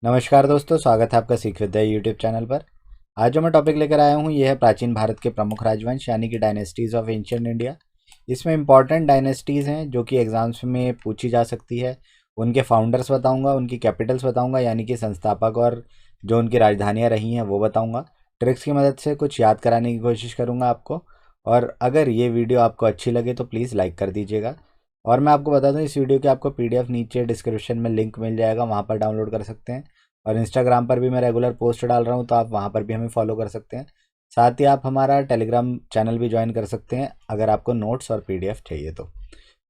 नमस्कार दोस्तों, स्वागत है आपका सीख विद्या यूट्यूब चैनल पर। आज जो मैं टॉपिक लेकर आया हूँ ये है प्राचीन भारत के प्रमुख राजवंश यानी कि डायनेस्टीज़ ऑफ एंशिएंट इंडिया। इसमें इंपॉर्टेंट डायनेस्टीज़ हैं जो कि एग्जाम्स में पूछी जा सकती है। उनके फाउंडर्स बताऊंगा, उनकी कैपिटल्स बताऊंगा यानी कि संस्थापक, और जो उनकी राजधानियाँ रही हैं वो बताऊँगा। ट्रिक्स की मदद से कुछ याद कराने की कोशिश करूँगा आपको। और अगर ये वीडियो आपको अच्छी लगे तो प्लीज़ लाइक कर दीजिएगा। और मैं आपको बता दूं, इस वीडियो के आपको पीडीएफ नीचे डिस्क्रिप्शन में लिंक मिल जाएगा, वहाँ पर डाउनलोड कर सकते हैं। और इंस्टाग्राम पर भी मैं रेगुलर पोस्ट डाल रहा हूँ, तो आप वहाँ पर भी हमें फॉलो कर सकते हैं। साथ ही आप हमारा टेलीग्राम चैनल भी ज्वाइन कर सकते हैं अगर आपको नोट्स और पीडीएफ चाहिए तो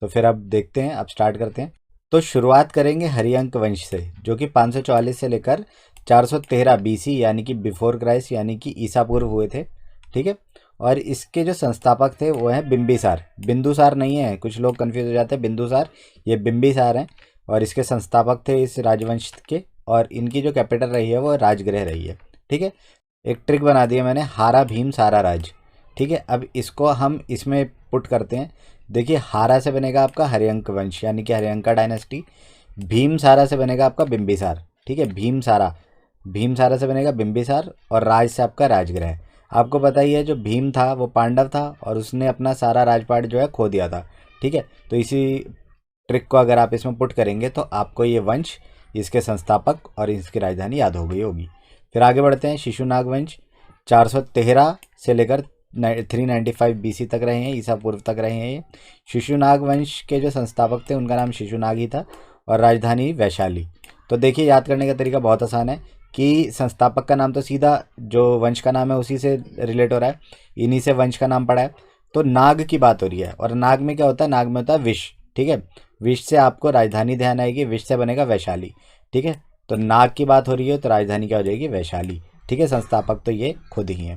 फिर अब देखते हैं, अब स्टार्ट करते हैं। तो शुरुआत करेंगे हरियंक वंश से, जो कि 544 से लेकर 413 बीसी यानी कि बिफोर क्राइस्ट यानी कि ईसा पूर्व हुए थे। ठीक है। और इसके जो संस्थापक थे वो हैं बिंबिसार। बिंदुसार नहीं है, कुछ लोग कंफ्यूज हो जाते हैं, बिंदुसार ये बिंबिसार हैं। और इसके संस्थापक थे इस राजवंश के। और इनकी जो कैपिटल रही है वो राजगृह रही है। ठीक है। एक ट्रिक बना दी है मैंने, हारा भीम सारा राज। ठीक है। अब इसको हम इसमें पुट करते हैं। देखिए, हारा से बनेगा आपका हरियंक वंश यानी कि हरियंका डायनेस्टी। भीम सारा से बनेगा आपका बिंबिसार। ठीक है। भीम सारा से बनेगा बिंबिसार, और राज से आपका राजगृह। आपको पता ही है, जो भीम था वो पांडव था और उसने अपना सारा राजपाट जो है खो दिया था। ठीक है। तो इसी ट्रिक को अगर आप इसमें पुट करेंगे तो आपको ये वंश, इसके संस्थापक और इसकी राजधानी याद हो गई होगी। फिर आगे बढ़ते हैं। शिशुनाग वंश 413 से लेकर 395 बीसी तक रहे हैं, ईसा पूर्व तक रहे हैं ये। शिशुनाग वंश के जो संस्थापक थे उनका नाम शिशुनाग ही था, और राजधानी वैशाली। तो देखिए, याद करने का तरीका बहुत आसान है कि संस्थापक का नाम तो सीधा जो वंश का नाम है उसी से रिलेट हो रहा है, इन्हीं से वंश का नाम पड़ा है। तो नाग की बात हो रही है, और नाग में क्या होता है, नाग में होता है विष। ठीक है। विष से आपको राजधानी ध्यान आएगी, विष से बनेगा वैशाली। ठीक है। तो नाग की बात हो रही है तो राजधानी क्या हो जाएगी, वैशाली। ठीक है। संस्थापक तो ये खुद ही हैं।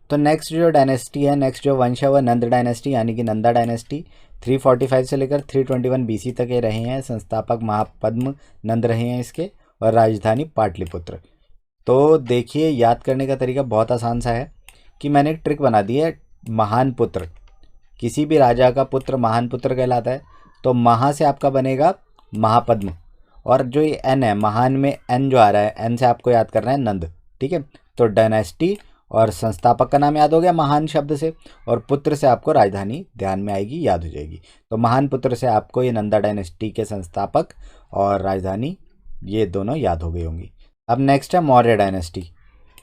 तो नेक्स्ट जो डायनेस्टी है, नेक्स्ट जो वंश है वह नंद डायनेस्टी यानी कि नंदा डायनेस्टी। 345 से लेकर 321 बीसी तक ये रहे हैं। संस्थापक महापद्म नंद रहे हैं इसके, और राजधानी पाटलिपुत्र। तो देखिए, याद करने का तरीका बहुत आसान सा है कि मैंने एक ट्रिक बना दी है। महान पुत्र, किसी भी राजा का पुत्र महान पुत्र कहलाता है। तो महा से आपका बनेगा महापद्म, और जो ये एन है, महान में एन जो आ रहा है, एन से आपको याद करना है नंद। ठीक है। तो डायनेस्टी और संस्थापक का नाम याद हो गया महान शब्द से, और पुत्र से आपको राजधानी ध्यान में आएगी, याद हो जाएगी। तो महान पुत्र से आपको ये नंदा डायनेस्टी के संस्थापक और राजधानी ये दोनों याद हो गई होंगी। अब नेक्स्ट है मौर्य डायनेस्टी।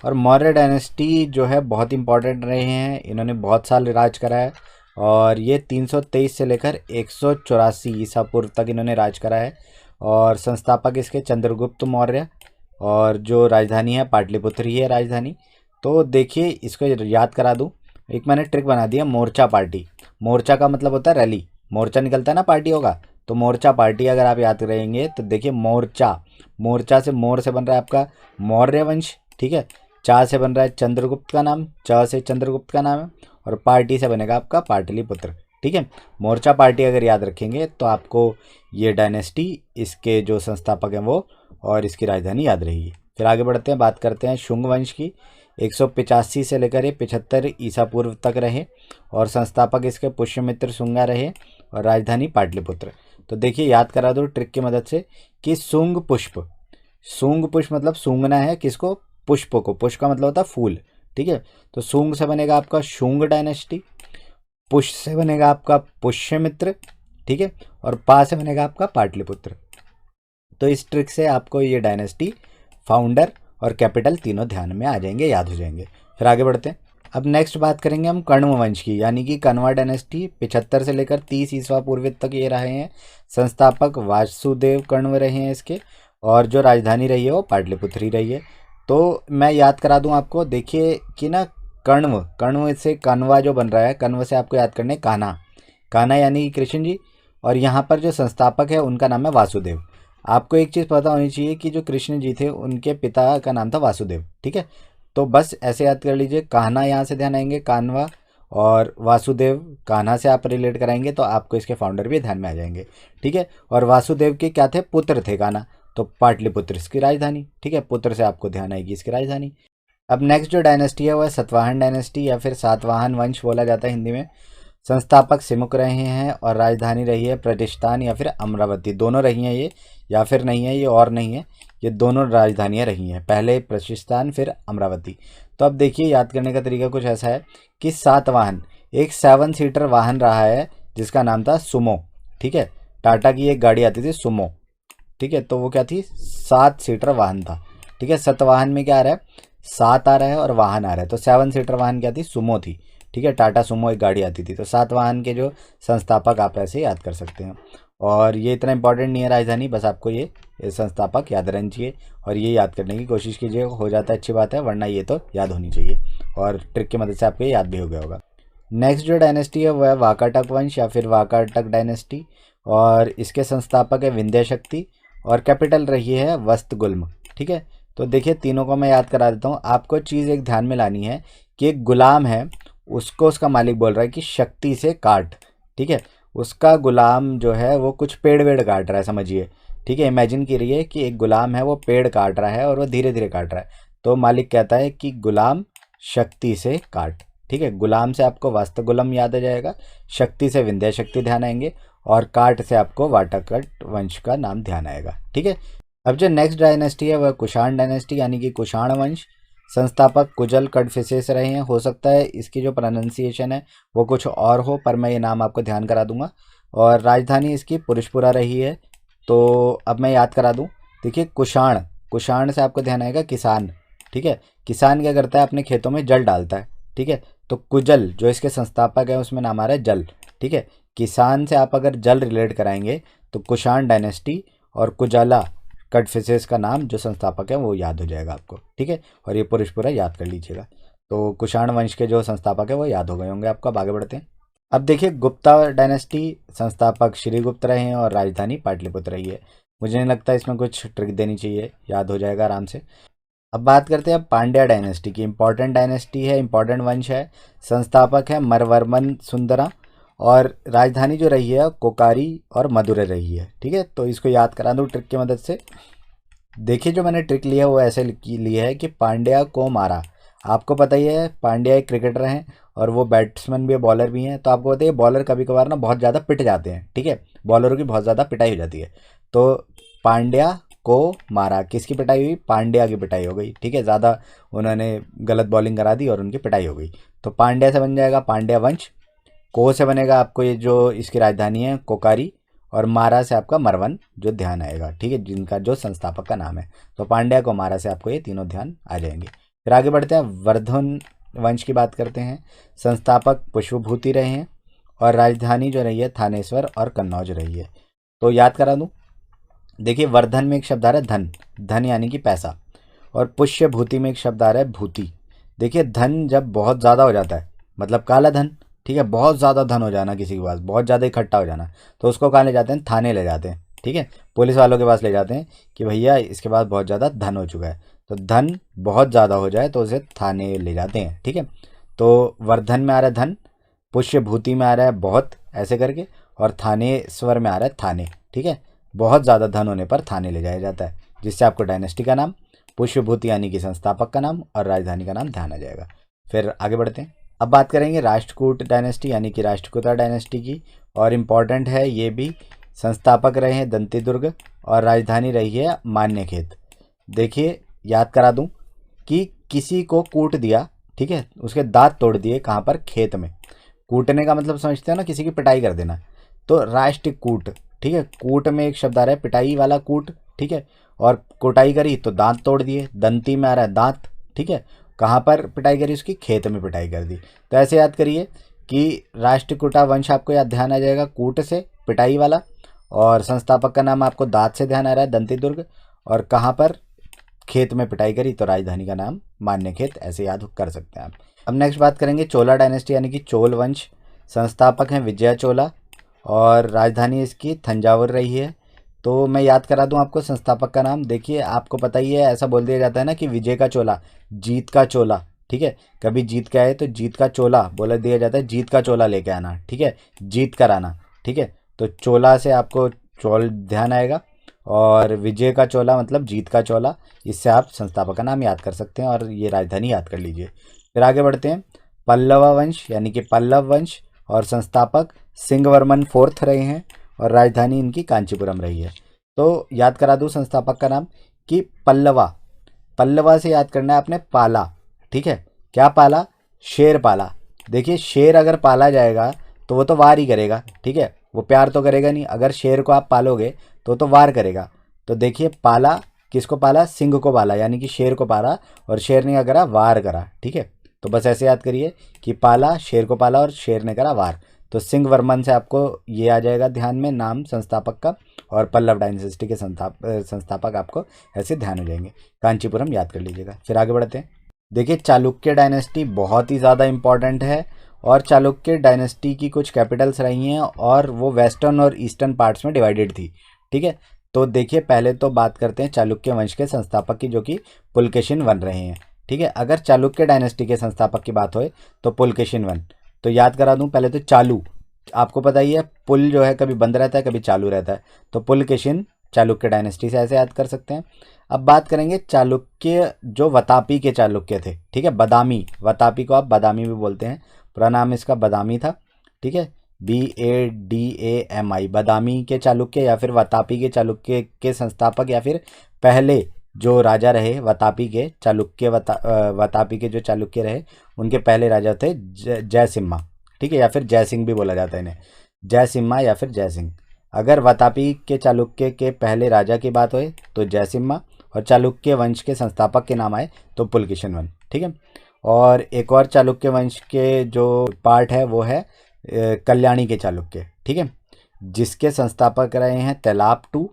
और मौर्य डायनेस्टी जो है बहुत इंपॉर्टेंट रहे हैं, इन्होंने बहुत साल राज करा है। और ये 323 से लेकर 184 ईसा पूर्व तक इन्होंने राज करा है। और संस्थापक इसके चंद्रगुप्त मौर्य, और जो राजधानी है पाटलिपुत्र ही है राजधानी। तो देखिए, इसको याद करा दूं, एक मैंने ट्रिक बना दिया, मोर्चा पार्टी। मोर्चा का मतलब होता है रैली, मोर्चा निकलता है ना पार्टियों का, तो मोर्चा पार्टी अगर आप याद करेंगे तो देखिए, मोर्चा, मोर्चा से मोर से बन रहा है आपका मौर्य वंश। ठीक है। चा से बन रहा है चंद्रगुप्त का नाम, च से चंद्रगुप्त का नाम है, और पार्टी से बनेगा आपका पाटलिपुत्र। ठीक है। मोर्चा पार्टी अगर याद रखेंगे तो आपको ये डायनेस्टी, इसके जो संस्थापक हैं वो, और इसकी राजधानी याद रहेगी। फिर आगे बढ़ते हैं, बात करते हैं शुंग वंश की। 185 से लेकर ये 75 ईसा पूर्व तक रहे, और संस्थापक इसके पुष्यमित्र शुंगा रहे, और राजधानी पाटलिपुत्र। तो देखिए, याद करा दो ट्रिक की मदद से कि शुंग पुष्प, शुंग पुष्प मतलब सूंघना है किसको, पुष्प को। पुष्प का मतलब होता है फूल। ठीक है। तो शुंग से बनेगा आपका शुंग डायनेस्टी, पुष्प से बनेगा आपका पुष्यमित्र। ठीक है। और पा से बनेगा आपका पाटलिपुत्र। तो इस ट्रिक से आपको ये डायनेस्टी, फाउंडर और कैपिटल तीनों ध्यान में आ जाएंगे, याद हो जाएंगे। फिर आगे बढ़ते हैं। अब नेक्स्ट बात करेंगे हम कण्व वंश की, यानी कि कण्वा डायनेस्टी। 75 से लेकर 30 ईस्वा पूर्व तक ये रहे हैं। संस्थापक वासुदेव कण्व रहे हैं इसके, और जो राजधानी रही है वो पाटलिपुत्र ही रही है। तो मैं याद करा दूं आपको, देखिए कि ना, कण्व, कण्व से कण्वा जो बन रहा है, कण्व से आपको याद करने कान्हा, कान्हा यानी कि कृष्ण जी। और यहाँ पर जो संस्थापक है उनका नाम है वासुदेव। आपको एक चीज़ पता होनी चाहिए कि जो कृष्ण जी थे उनके पिता का नाम था वासुदेव। ठीक है। तो बस ऐसे याद कर लीजिए, कान्हा यहाँ से ध्यान आएंगे, कान्वा, और वासुदेव कान्हा से आप रिलेट कराएंगे तो आपको इसके फाउंडर भी ध्यान में आ जाएंगे। ठीक है। और वासुदेव के क्या थे, पुत्र थे कान्हा, तो पाटलिपुत्र इसकी राजधानी। ठीक है। पुत्र से आपको ध्यान आएगी इसकी राजधानी। अब नेक्स्ट जो डायनेस्टी है वह सतवाहन डायनेस्टी, या फिर सातवाहन वंश बोला जाता है हिंदी में। संस्थापक सिमुक रहे हैं, और राजधानी रही है प्रतिष्ठान या फिर अमरावती, दोनों रही हैं ये। या फिर नहीं है, ये और नहीं है, ये दोनों राजधानियाँ रही हैं, पहले प्रशिस्तान फिर अमरावती। तो अब देखिए याद करने का तरीका कुछ ऐसा है कि सातवाहन एक 7 सीटर वाहन रहा है जिसका नाम था सुमो। ठीक है, टाटा की एक गाड़ी आती थी सुमो। ठीक है, तो वो क्या थी, 7 सीटर वाहन था। ठीक है, सतवाहन में क्या आ रहा है, 7 आ रहा है और वाहन आ रहा है, तो 7 सीटर वाहन क्या थी, सुमो थी। ठीक है, टाटा सुमो एक गाड़ी आती थी। तो सातवाहन के जो संस्थापक आप ऐसे याद कर सकते हैं। और ये इतना इंपॉर्टेंट नहीं है राजधानी, बस आपको ये संस्थापक याद रहना चाहिए और ये याद करने की कोशिश कीजिए, हो जाता है अच्छी बात है, वरना ये तो याद होनी चाहिए और ट्रिक की मदद से आपको ये याद भी हो गया होगा। नेक्स्ट जो डायनेस्टी है वो है वाकाटक वंश या फिर वाकाटक डायनेस्टी, और इसके संस्थापक है विंध्य शक्ति और कैपिटल रही है वस्तगुल्म। ठीक है, तो देखिए तीनों को मैं याद करा देता हूँ। आपको चीज़ एक ध्यान में लानी है कि एक गुलाम है, उसको उसका मालिक बोल रहा है कि शक्ति से काट। ठीक है, उसका गुलाम जो है वो कुछ पेड़ वेड़ काट रहा है, समझिए। ठीक है, इमेजिन करिए कि एक गुलाम है, वो पेड़ काट रहा है और वो धीरे धीरे काट रहा है, तो मालिक कहता है कि गुलाम शक्ति से काट। ठीक है, गुलाम से आपको वास्तुगुलम याद आ जाएगा, शक्ति से विंध्य शक्ति ध्यान आएंगे और काट से आपको वाकाटक वंश का नाम ध्यान आएगा। ठीक है, अब जो नेक्स्ट डायनेस्टी है वह कुषाण डायनेस्टी यानी कि कुषाण वंश। संस्थापक कुजल कड़फिसेस रहे हैं। हो सकता है इसकी जो प्रोनाउंसिएशन है वो कुछ और हो, पर मैं ये नाम आपको ध्यान करा दूंगा। और राजधानी इसकी पुरुषपुरा रही है। तो अब मैं याद करा दूं, देखिए कुषाण, कुषाण से आपको ध्यान आएगा किसान। ठीक है, किसान क्या करता है, अपने खेतों में जल डालता है। ठीक है, तो कुजल जो इसके संस्थापक है उसमें नाम आ रहा है जल। ठीक है, किसान से आप अगर जल रिलेट कराएंगे तो कुषाण डायनेस्टी और कुजाला कटफिसेस का नाम जो संस्थापक है वो याद हो जाएगा आपको। ठीक है, और ये पुरुषपुरा याद कर लीजिएगा। तो कुषाण वंश के जो संस्थापक है वो याद हो गए होंगे आपको। अब आगे बढ़ते हैं। अब देखिए गुप्ता डायनेस्टी, संस्थापक श्रीगुप्त रहे हैं और राजधानी पाटलिपुत्र रही है। मुझे नहीं लगता इसमें कुछ ट्रिक देनी चाहिए, याद हो जाएगा आराम से। अब बात करते हैं पांड्या डायनेस्टी की। इंपॉर्टेंट डायनेस्टी है, इंपॉर्टेंट वंश है। संस्थापक है मरवर्मन सुंदरा और राजधानी जो रही है कोकारी और मदुरै रही है। ठीक है, तो इसको याद करा दूँ ट्रिक की मदद से। देखिए जो मैंने ट्रिक लिया है वो ऐसे लिया है कि पांड्या को मारा। आपको पता ही है पांड्या एक क्रिकेटर हैं और वो बैट्समैन भी है, बॉलर भी हैं। तो आपको पता है बॉलर कभी कभार ना बहुत ज़्यादा पिट जाते हैं। ठीक है, बॉलरों की बहुत ज़्यादा पिटाई हो जाती है। तो पांड्या को मारा, किसकी पिटाई हुई, पांड्या की पिटाई हो गई। ठीक है, ज़्यादा उन्होंने गलत बॉलिंग करा दी और उनकी पिटाई हो गई। तो पांड्या से बन जाएगा पांड्या वंश। को से बनेगा आपको ये जो इसकी राजधानी है कोकारी, और मारा से आपका मरवन जो ध्यान आएगा। ठीक है, जिनका जो संस्थापक का नाम है। तो पांड्या को मारा से आपको ये तीनों ध्यान आ जाएंगे। फिर आगे बढ़ते हैं, वर्धन वंश की बात करते हैं। संस्थापक पुष्पभूति रहे हैं और राजधानी जो रही है थानेश्वर और कन्नौज रही है। तो याद करा दूँ, देखिए वर्धन में एक शब्द आ रहा है धन, धन यानी कि पैसा, और पुष्यभूति में एक शब्द आ रहा है भूति। देखिए धन जब बहुत ज़्यादा हो जाता है मतलब काला धन। ठीक है, बहुत ज़्यादा धन हो जाना किसी के पास, बहुत ज़्यादा इकट्ठा हो जाना, तो उसको कहाँ ले जाते हैं, थाने ले जाते हैं। ठीक है, पुलिस वालों के पास ले जाते हैं कि भैया इसके पास बहुत ज़्यादा धन हो चुका है। तो धन बहुत ज़्यादा हो जाए तो उसे थाने ले जाते हैं। ठीक है, तो वर्धन में आ रहा है धन, पुष्यभूति में आ रहा है बहुत ऐसे करके, और थानेश्वर में आ रहा है थाने। ठीक है, बहुत ज़्यादा धन होने पर थाने ले जाया जाता है, जिससे आपको डायनेस्टी का नाम, पुष्यभूति यानी कि संस्थापक का नाम और राजधानी का नाम ध्यान आ जाएगा। फिर आगे बढ़ते हैं। अब बात करेंगे राष्ट्रकूट डायनेस्टी यानी कि राष्ट्रकूटा डायनेस्टी की, और इम्पॉर्टेंट है ये भी। संस्थापक रहे हैं दंतीदुर्ग और राजधानी रही है मान्यखेत। देखिए याद करा दूं कि किसी को कूट दिया, ठीक है, उसके दांत तोड़ दिए, कहाँ पर, खेत में। कूटने का मतलब समझते हो ना, किसी की पिटाई कर देना। तो राष्ट्रकूट, ठीक है, कूट में एक शब्द आ रहा है पिटाई वाला कूट। ठीक है, और कुटाई करी तो दांत तोड़ दिए, दंती में आ रहा है दांत। ठीक है, कहाँ पर पिटाई करी उसकी, खेत में पिटाई कर दी। तो ऐसे याद करिए कि राष्ट्रकूटा वंश आपको याद ध्यान आ जाएगा कूट से, पिटाई वाला, और संस्थापक का नाम आपको दांत से ध्यान आ रहा है दंतीदुर्ग, और कहाँ पर, खेत में पिटाई करी, तो राजधानी का नाम मान्यखेत, ऐसे याद कर सकते हैं आप। अब नेक्स्ट बात करेंगे चोला डायनेस्टी यानी कि चोल वंश। संस्थापक हैं विजय चोला और राजधानी इसकी थंजावुर रही है। तो मैं याद करा दूं आपको संस्थापक का नाम। देखिए आपको पता ही है, ऐसा बोल दिया जाता है ना कि विजय का चोला, जीत का चोला। ठीक है, कभी जीत के आए तो जीत का चोला बोला दिया जाता है, जीत का चोला लेके आना। ठीक है, जीत कर आना। ठीक है, तो चोला से आपको चोल ध्यान आएगा, और विजय का चोला मतलब जीत का चोला। इससे आप संस्थापक का नाम याद कर सकते हैं और ये राजधानी याद कर लीजिए। फिर आगे बढ़ते हैं, पल्लव वंश यानी कि पल्लव वंश, और संस्थापक सिंहवर्मन फोर्थ रहे हैं और राजधानी इनकी कांचीपुरम रही है। तो याद करा दूँ संस्थापक का नाम कि पल्लवा। पल्लवा से याद करना है आपने पाला। ठीक है, क्या पाला? शेर पाला। देखिए शेर अगर पाला जाएगा तो वो तो वार ही करेगा। ठीक है, वो प्यार तो करेगा नहीं। अगर शेर को आप पालोगे तो वार करेगा। तो देखिए पाला, किसको पाला? सिंह को पाला, यानी कि शेर को पाला, और शेर ने क्या करा? वार करा। ठीक है, तो बस ऐसे याद करिए कि पाला, शेर को पाला और शेर ने करा वार। तो सिंह वर्मन से आपको ये आ जाएगा ध्यान में नाम संस्थापक का, और पल्लव डायनेस्टी के संस्थापक आपको ऐसे ध्यान हो जाएंगे। कांचीपुरम याद कर लीजिएगा। फिर आगे बढ़ते हैं। देखिए चालुक्य डायनेस्टी बहुत ही ज़्यादा इम्पॉर्टेंट है, और चालुक्य डायनेस्टी की कुछ कैपिटल्स रही हैं और वो वेस्टर्न और ईस्टर्न पार्ट्स में डिवाइडेड थी। ठीक है, तो देखिए पहले तो बात करते हैं चालुक्य वंश के संस्थापक की, जो कि पुलकेशिन वन रहे हैं। ठीक है, अगर चालुक्य डायनेस्टी के संस्थापक की बात होए तो पुलकेशिन वन। तो याद करा दूं पहले तो चालू, आपको पता ही है पुल जो है कभी बंद रहता है कभी चालू रहता है, तो पुलकेशिन चालुक्य डायनेस्टी से ऐसे याद कर सकते हैं। अब बात करेंगे चालुक्य जो वतापी के चालुक्य थे। ठीक है, बदामी, वतापी को आप बदामी भी बोलते हैं, पूरा नाम इसका बदामी था। ठीक है, BADAMI, बदामी के चालुक्य या फिर वतापी के चालुक्य के संस्थापक, या फिर पहले जो राजा रहे वतापी के चालुक्य वतापी के जो चालुक्य रहे उनके पहले राजा थे जयसिम्हा। ठीक है, या फिर जयसिंह भी बोला जाता है इन्हें, जयसिम्हा या फिर जयसिंह। अगर वतापी के चालुक्य के पहले राजा की बात होए तो जयसिम्हा, और चालुक्य वंश के संस्थापक के नाम आए तो पुलकेशिन वन। ठीक है, और एक और चालुक्य वंश के जो पार्ट है वो है कल्याणी के चालुक्य। ठीक है, जिसके संस्थापक रहे हैं तैलाप टू,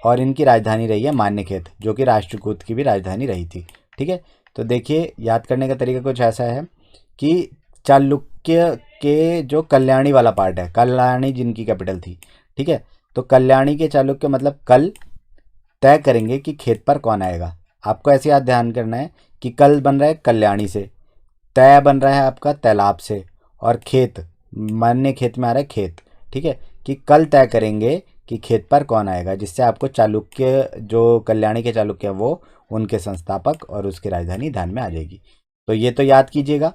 और इनकी राजधानी रही है मान्यखेत, जो कि राष्ट्रकूट की भी राजधानी रही थी। ठीक है, तो देखिए याद करने का तरीका कुछ ऐसा है कि चालुक्य के जो कल्याणी वाला पार्ट है, कल्याणी जिनकी कैपिटल थी। ठीक है, तो कल्याणी के चालुक्य मतलब कल तय करेंगे कि खेत पर कौन आएगा। आपको ऐसे याद ध्यान करना है कि कल बन रहा है कल्याणी से, तय बन रहा है आपका तैलाब से, और खेत मान्य खेत में आ रहा है खेत। ठीक है, कि कल तय करेंगे कि खेत पर कौन आएगा, जिससे आपको चालुक्य जो कल्याणी के चालुक्य वो उनके संस्थापक और उसकी राजधानी ध्यान में आ जाएगी। तो ये तो याद कीजिएगा,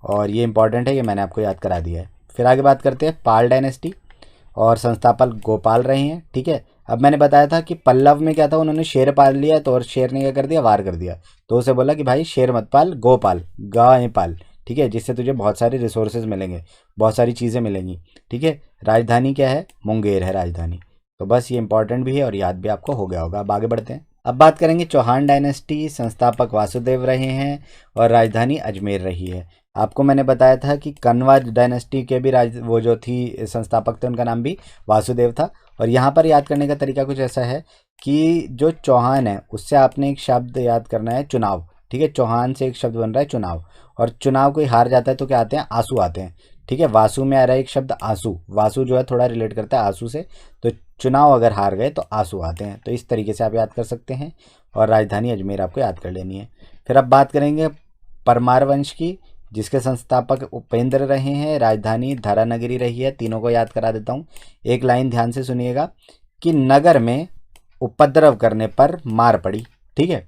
और ये इंपॉर्टेंट है, ये मैंने आपको याद करा दिया है। फिर आगे बात करते हैं पाल डायनेस्टी, और संस्थापक गोपाल रहे हैं। ठीक है, अब मैंने बताया था कि पल्लव में क्या था, उन्होंने शेर पाल लिया, तो और शेर ने क्या कर दिया? वार कर दिया। तो उसे बोला कि भाई शेर मत पाल, गोपाल, गाय पाल। ठीक है, जिससे तुझे बहुत सारे रिसोर्सेज मिलेंगे, बहुत सारी चीज़ें मिलेंगी। ठीक है, राजधानी क्या है? मुंगेर है राजधानी। तो बस ये इंपॉर्टेंट भी है और याद भी आपको हो गया होगा। अब आगे बढ़ते हैं। अब बात करेंगे चौहान डायनेस्टी, संस्थापक वासुदेव रहे हैं और राजधानी अजमेर रही है। आपको मैंने बताया था कि कन्वा डायनेस्टी के भी वो जो थी संस्थापक थे उनका नाम भी वासुदेव था। और यहाँ पर याद करने का तरीका कुछ ऐसा है कि जो चौहान है उससे आपने एक शब्द याद करना है, चुनाव। ठीक है, चौहान से एक शब्द बन रहा है चुनाव, और चुनाव कोई हार जाता है तो क्या आते हैं? आंसू आते हैं। ठीक है, वासु में आ रहा है एक शब्द आंसू, वासु जो है थोड़ा रिलेट करता है आंसू से, तो चुनाव अगर हार गए तो आंसू आते हैं। तो इस तरीके से आप याद कर सकते हैं, और राजधानी अजमेर आपको याद कर लेनी है। फिर अब बात करेंगे परमार वंश की, जिसके संस्थापक उपेंद्र रहे हैं, राजधानी धारानगरी रही है। तीनों को याद करा देता हूँ। एक लाइन ध्यान से सुनिएगा कि नगर में उपद्रव करने पर मार पड़ी। ठीक है,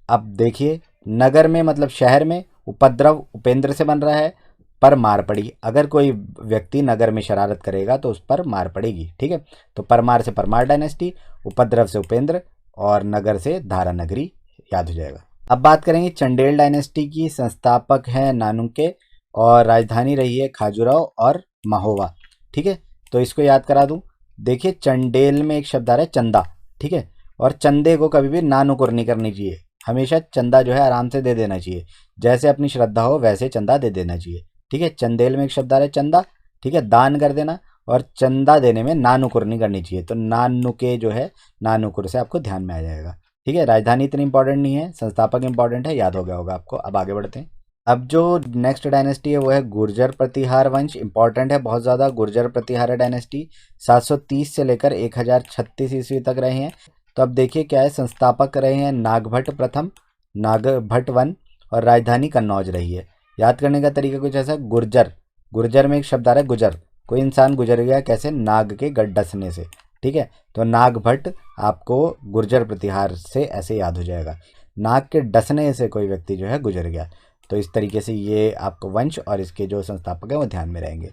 अब देखिए नगर में मतलब शहर में, उपद्रव उपेंद्र से बन रहा है, पर मार पड़ी। अगर कोई व्यक्ति नगर में शरारत करेगा तो उस पर मार पड़ेगी। ठीक है, तो परमार से परमार डायनेस्टी, उपद्रव से उपेंद्र, और नगर से धारानगरी याद हो जाएगा। अब बात करेंगे चंडेल डायनेस्टी की, संस्थापक हैं नानुके, और राजधानी रही है खाजुराहो और महोवा। ठीक है, तो इसको याद करा दूं। देखिए चंडेल में एक शब्द आ रहा है चंदा। ठीक है, और चंदे को कभी भी नानुकुर नहीं करनी चाहिए, हमेशा चंदा जो है आराम से दे देना चाहिए, जैसे अपनी श्रद्धा हो वैसे चंदा दे देना चाहिए। ठीक है, चंदेल में एक शब्द आ रहा है चंदा। ठीक है, दान कर देना, और चंदा देने में नानुकुर नहीं करनी चाहिए, तो नानुके जो है नानुकुर से आपको ध्यान में आ जाएगा। ठीक है, राजधानी इतनी इंपॉर्टेंट नहीं है, संस्थापक इंपॉर्टेंट है, याद हो गया होगा आपको। अब आगे बढ़ते हैं। अब जो नेक्स्ट डायनेस्टी है वो है गुर्जर प्रतिहार वंश, इंपॉर्टेंट है बहुत ज़्यादा। गुर्जर प्रतिहार डायनेस्टी 730 से लेकर 1036 ईस्वी तक रहे हैं। तो अब देखिए क्या है, संस्थापक रहे हैं नागभट्ट प्रथम, नागभट्ट वन, और राजधानी कन्नौज रही है। याद करने का तरीका कुछ ऐसा, गुर्जर, गुर्जर में एक शब्द आ रहा है गुजर, कोई इंसान गुजर गया कैसे? नाग के डसने से। ठीक है, तो नागभट्ट आपको गुर्जर प्रतिहार से ऐसे याद हो जाएगा, नाग के डसने से कोई व्यक्ति जो है गुजर गया। तो इस तरीके से ये आपको वंश और इसके जो संस्थापक हैं वो ध्यान में रहेंगे।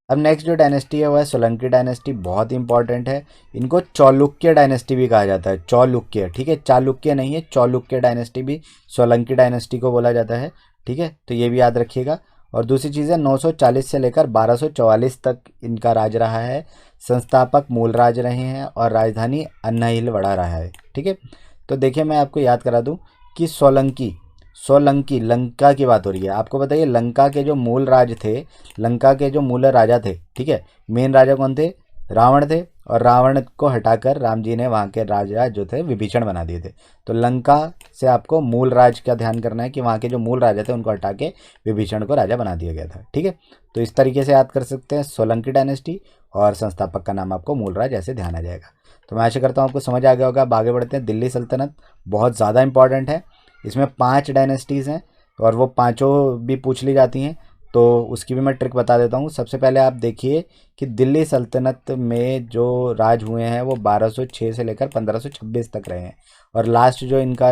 अब नेक्स्ट जो डायनेस्टी है वो है सोलंकी डायनेस्टी, बहुत इंपॉर्टेंट है। इनको चालुक्य डायनेस्टी भी कहा जाता है, चालुक्य, ठीक है, चालुक्य नहीं है, चालुक्य डायनेस्टी भी सोलंकी डायनेस्टी को बोला जाता है, ठीक है, तो ये भी याद रखिएगा। और दूसरी चीज़ है 940 से लेकर 1244 तक इनका राज रहा है। संस्थापक मूलराज रहे हैं और राजधानी अन्नाहिलवड़ा रहा है, ठीक है। तो देखिए मैं आपको याद करा दूं कि सोलंकी, सोलंकी लंका की बात हो रही है। आपको बताइए लंका के जो मूल राज थे, लंका के जो मूल राजा थे, ठीक है, मेन राजा कौन थे, रावण थे, और रावण को हटाकर राम जी ने वहाँ के राजा जो थे विभीषण बना दिए थे। तो लंका से आपको मूल राज का ध्यान करना है कि वहाँ के जो मूल राजा थे उनको हटा के विभीषण को राजा बना दिया गया था, ठीक है। तो इस तरीके से याद कर सकते हैं सोलंकी डायनेस्टी, और संस्थापक का नाम आपको मूल राज, ऐसे ध्यान आ जाएगा। तो मैं आशा करता हूँ आपको समझ आ गया होगा। अब आगे बढ़ते हैं। दिल्ली सल्तनत बहुत ज़्यादा इंपॉर्टेंट है, इसमें 5 डायनेस्टीज़ हैं और वो पांचों भी पूछ ली जाती हैं, तो उसकी भी मैं ट्रिक बता देता हूँ। सबसे पहले आप देखिए कि दिल्ली सल्तनत में जो राज हुए हैं वो 1206 से लेकर 1526 तक रहे हैं, और लास्ट जो इनका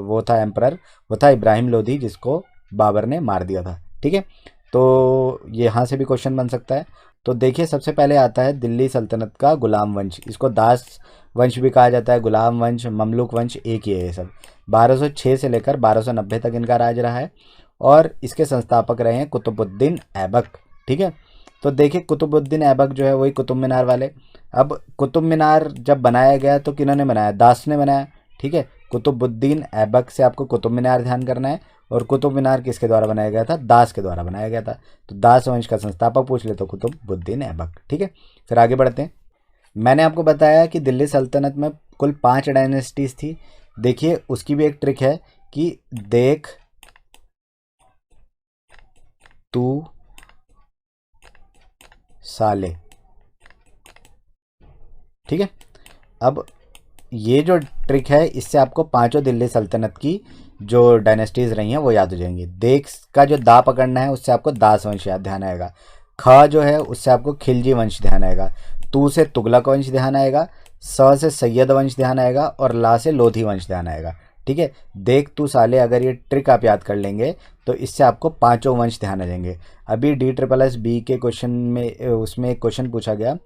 वो था एम्परर, वो था इब्राहिम लोधी, जिसको बाबर ने मार दिया था, ठीक है। तो यहाँ से भी क्वेश्चन बन सकता है। तो देखिए सबसे पहले आता है दिल्ली सल्तनत का गुलाम वंश, इसको दास वंश भी कहा जाता है, गुलाम वंश, ममलुक वंश, एक ही है ये सब। 1206 से लेकर 1290 तक इनका राज रहा है, और इसके संस्थापक रहे हैं कुतुबुद्दीन ऐबक, ठीक है। तो देखिए कुतुबुद्दीन ऐबक जो है वही कुतुब मीनार वाले। अब कुतुब मीनार जब बनाया गया तो किन्होंने बनाया, दास ने बनाया, ठीक है। कुतुबुद्दीन ऐबक से आपको कुतुब मीनार ध्यान करना है, और कुतुब मीनार किसके द्वारा बनाया गया था, दास के द्वारा बनाया गया था। तो दास वंश का संस्थापक पूछ ले तो कुतुबुद्दीन ऐबक, ठीक है। फिर आगे बढ़ते हैं। मैंने आपको बताया कि दिल्ली सल्तनत में कुल 5 डायनेस्टीज थी। देखिए उसकी भी एक ट्रिक है कि देख तू साले, ठीक है। अब ये जो ट्रिक है इससे आपको पांचों दिल्ली सल्तनत की जो डायनेस्टीज रही हैं वो याद हो जाएंगी। देख का जो दा पकड़ना है उससे आपको दास वंश याद ध्यान आएगा। ख जो है उससे आपको खिलजी वंश ध्यान आएगा। तू से तुगलक वंश ध्यान आएगा। स से सैयद वंश ध्यान आएगा, और ला से लोधी वंश ध्यान आएगा, ठीक है। देख तू साले, अगर ये ट्रिक आप याद कर लेंगे तो इससे आपको पांचों वंश ध्यान आ जाएंगे। अभी DSSB के क्वेश्चन में उसमें एक क्वेश्चन पूछा गया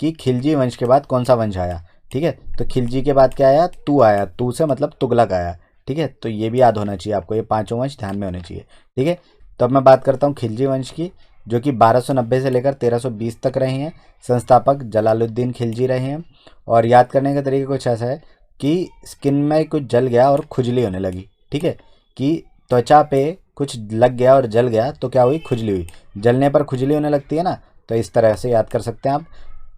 कि खिलजी वंश के बाद कौन सा वंश आया, ठीक है। तो खिलजी के बाद क्या आया, तू आया, तू से मतलब तुगलक आया, ठीक है। तो ये भी याद होना चाहिए आपको, ये पांचों वंश ध्यान में होने चाहिए, ठीक है। तो अब मैं बात करता हूँ खिलजी वंश की, जो कि 1290 से लेकर 1320 तक रहे हैं। संस्थापक जलालुद्दीन खिलजी रहे हैं। और याद करने का तरीका कुछ ऐसा है कि स्किन में कुछ जल गया और खुजली होने लगी, ठीक है, कि त्वचा पे कुछ लग गया और जल गया तो क्या हुई, खुजली हुई। जलने पर खुजली होने लगती है ना, तो इस तरह से याद कर सकते हैं आप।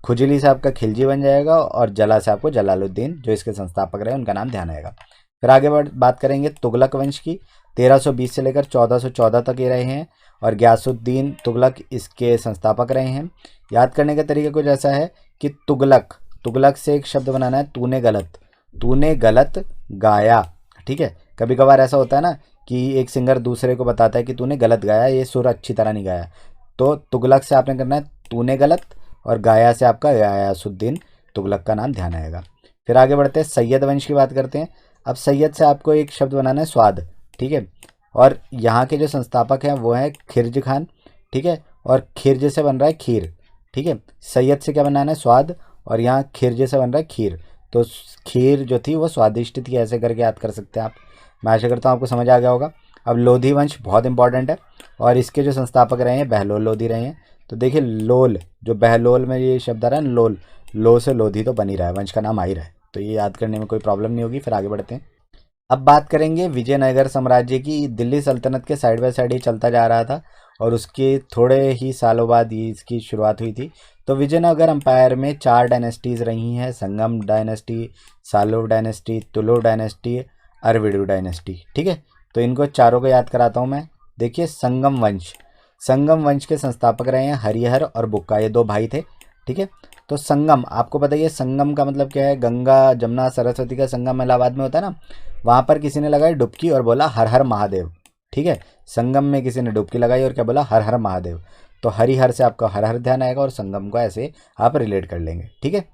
खुजली से आपका खिलजी बन जाएगा, और जला से आपको जलालुद्दीन, जो इसके संस्थापक रहे उनका नाम ध्यान आएगा। फिर आगे बात करेंगे तुगलक वंश की। 1320 से लेकर 1414 तक ये रहे हैं, और गयासुद्दीन तुगलक इसके संस्थापक रहे हैं। याद करने का तरीका कुछ ऐसा है कि तुगलक, तुगलक से एक शब्द बनाना है, तूने गलत, तूने गलत गाया, ठीक है। कभी कभार ऐसा होता है ना कि एक सिंगर दूसरे को बताता है कि तूने गलत गाया, ये सुर अच्छी तरह नहीं गाया। तो तुगलक से आपने करना है तूने गलत, और गाया से आपका गयासुद्दीन तुगलक का नाम ध्यान आएगा। फिर आगे बढ़ते हैं, सैयद वंश की बात करते हैं। अब सैयद से आपको एक शब्द बनाना है, स्वाद, ठीक है। और यहाँ के जो संस्थापक हैं वो हैं खिरज खान, ठीक है। और खिरज से बन रहा है खीर, ठीक है। सैयद से क्या बनाना है, स्वाद, और यहाँ खिरज से बन रहा है खीर। तो खीर जो थी वो स्वादिष्ट थी, ऐसे करके याद कर सकते हैं आप। मैं आशा करता हूँ आपको समझ आ गया होगा। अब लोधी वंश बहुत इंपॉर्टेंट है, और इसके जो संस्थापक रहे हैं बहलोल लोधी रहे हैं। तो देखिए लोल, जो बहलोल में ये शब्द आ रहा है लोल, लो से लोधी तो बन ही रहा है, वंश का नाम आ ही रहा है, तो ये याद करने में कोई प्रॉब्लम नहीं होगी। फिर आगे बढ़ते हैं। अब बात करेंगे विजयनगर साम्राज्य की। दिल्ली सल्तनत के साइड बाय साइड ही चलता जा रहा था, और उसके थोड़े ही सालों बाद ये इसकी शुरुआत हुई थी। तो विजयनगर अंपायर में 4 डायनेस्टीज़ रही हैं, Sangama dynasty, Saluva dynasty, Tuluva dynasty, Aravidu dynasty, ठीक है। तो इनको चारों को याद कराता हूँ मैं। देखिए संगम वंश, संगम वंश के संस्थापक रहे हैं हरिहर और बुक्का, ये 2 भाई थे, ठीक है। तो संगम, आपको बताइए संगम का मतलब क्या है, गंगा जमुना सरस्वती का संगम इलाहाबाद में होता है ना, वहाँ पर किसी ने लगाई डुबकी और बोला हर हर महादेव, ठीक है। संगम में किसी ने डुबकी लगाई और क्या बोला, हर हर महादेव। तो हरिहर से आपका हर हर ध्यान आएगा, और संगम को ऐसे आप रिलेट कर लेंगे, ठीक है।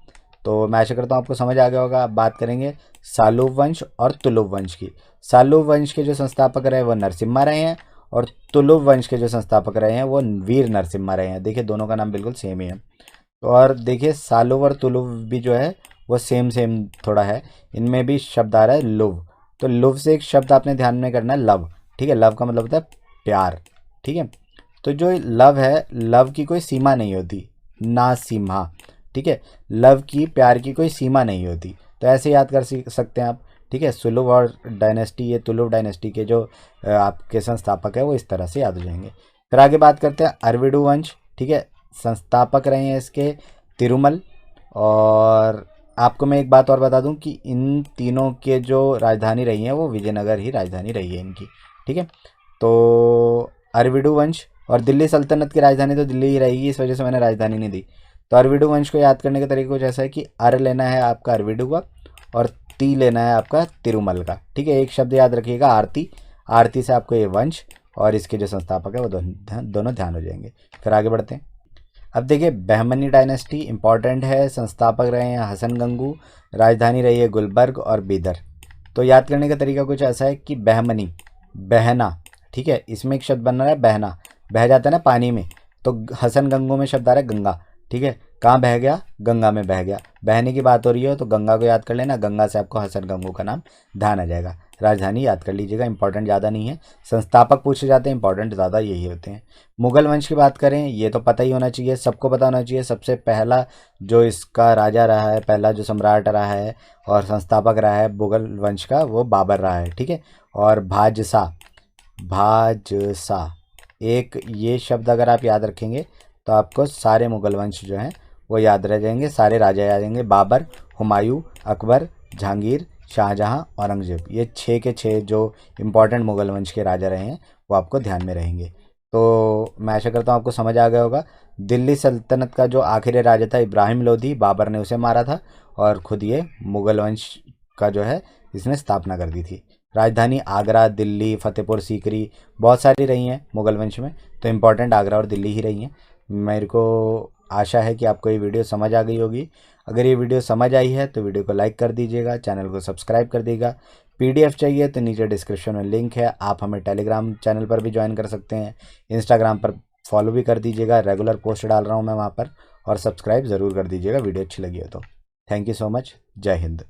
तो मैं आशा करता हूँ आपको समझ आ गया होगा। अब बात करेंगे सालुव वंश और तुलुव वंश की। सालुव वंश के जो संस्थापक रहे वो नरसिम्हा रहे हैं, और तुलुव वंश के जो संस्थापक रहे हैं वो वीर नरसिम्हा रहे हैं। देखिए दोनों का नाम बिल्कुल सेम ही है। और देखिए सालुव और तुलुव भी जो है वो सेम सेम थोड़ा है, इनमें भी शब्द आ रहा है लुव। तो लुव से एक शब्द आपने ध्यान में करना है लव, ठीक है। लव का मतलब होता है प्यार, ठीक है। तो जो लव है, लव की कोई सीमा नहीं होती, ना सीमा, ठीक है। लव की, प्यार की कोई सीमा नहीं होती। तो ऐसे याद कर सकते हैं आप, ठीक है। सुलुव और डायनेस्टी, ये तुलुव डायनेस्टी के जो आपके संस्थापक है वो इस तरह से याद हो जाएंगे। फिर आगे बात करते हैं अरविडु वंश, ठीक है। संस्थापक रहे हैं इसके तिरुमल। और आपको मैं एक बात और बता दूं कि इन तीनों के जो राजधानी रही है वो विजयनगर ही राजधानी रही है इनकी, ठीक है। तो अरविडु वंश और दिल्ली सल्तनत की राजधानी तो दिल्ली ही रहेगी, इस वजह से मैंने राजधानी नहीं दी। तो अरविडु वंश को याद करने का तरीका कुछ ऐसा है कि अर लेना है आपका अरविडु का और ती लेना है आपका तिरुमल का, ठीक है। एक शब्द याद रखिएगा आरती, आरती से आपको ये वंश और इसके जो संस्थापक है वो दोनों ध्यान हो जाएंगे। फिर आगे बढ़ते हैं। अब देखिए बहमनी डायनेस्टी इंपॉर्टेंट है, संस्थापक रहे हैं हसन गंगू, राजधानी रही है गुलबर्ग और बीदर। तो याद करने का तरीका कुछ ऐसा है कि बहमनी, बहना, ठीक है। इसमें एक शब्द बन रहा है बहना, बह जाता है ना पानी में, तो हसन गंगू में शब्द आ रहा है गंगा, ठीक है। कहाँ बह गया, गंगा में बह गया। बहने की बात हो रही है तो गंगा को याद कर लेना, गंगा से आपको हसन गंगू का नाम ध्यान आ जाएगा। राजधानी याद कर लीजिएगा, इंपॉर्टेंट ज़्यादा नहीं है। संस्थापक पूछे जाते हैं, इंपॉर्टेंट ज़्यादा यही होते हैं। मुगल वंश की बात करें, ये तो पता ही होना चाहिए, सबको पता होना चाहिए। सबसे पहला जो इसका राजा रहा है, पहला जो सम्राट रहा है और संस्थापक रहा है मुगल वंश का, वो बाबर रहा है, ठीक है। और भाजसा, भाजसा एक ये शब्द अगर आप याद रखेंगे तो आपको सारे मुगल वंश जो हैं वो याद रह जाएंगे, सारे राजा याद रहेंगे। बाबर, हुमायूं, अकबर, जहांगीर, शाहजहां, औरंगजेब, ये 6 के 6 जो इम्पोर्टेंट मुगल वंश के राजा रहे हैं वो आपको ध्यान में रहेंगे। तो मैं आशा करता हूँ आपको समझ आ गया होगा। दिल्ली सल्तनत का जो आखिरी राजा था इब्राहिम लोधी, बाबर ने उसे मारा था और ख़ुद ये मुगल वंश का जो है इसने स्थापना कर दी थी। राजधानी आगरा, दिल्ली, फतेहपुर सीकरी बहुत सारी रही हैं मुगल वंश में, तो इम्पोर्टेंट आगरा और दिल्ली ही रही हैं। मेरे को आशा है कि आपको ये वीडियो समझ आ गई होगी। अगर ये वीडियो समझ आई है तो वीडियो को लाइक कर दीजिएगा, चैनल को सब्सक्राइब कर दीजिएगा। पीडीएफ चाहिए तो नीचे डिस्क्रिप्शन में लिंक है, आप हमें टेलीग्राम चैनल पर भी ज्वाइन कर सकते हैं। इंस्टाग्राम पर फॉलो भी कर दीजिएगा, रेगुलर पोस्ट डाल रहा हूँ मैं वहाँ पर। और सब्सक्राइब ज़रूर कर दीजिएगा वीडियो अच्छी लगी हो तो। थैंक यू सो मच, जय हिंद।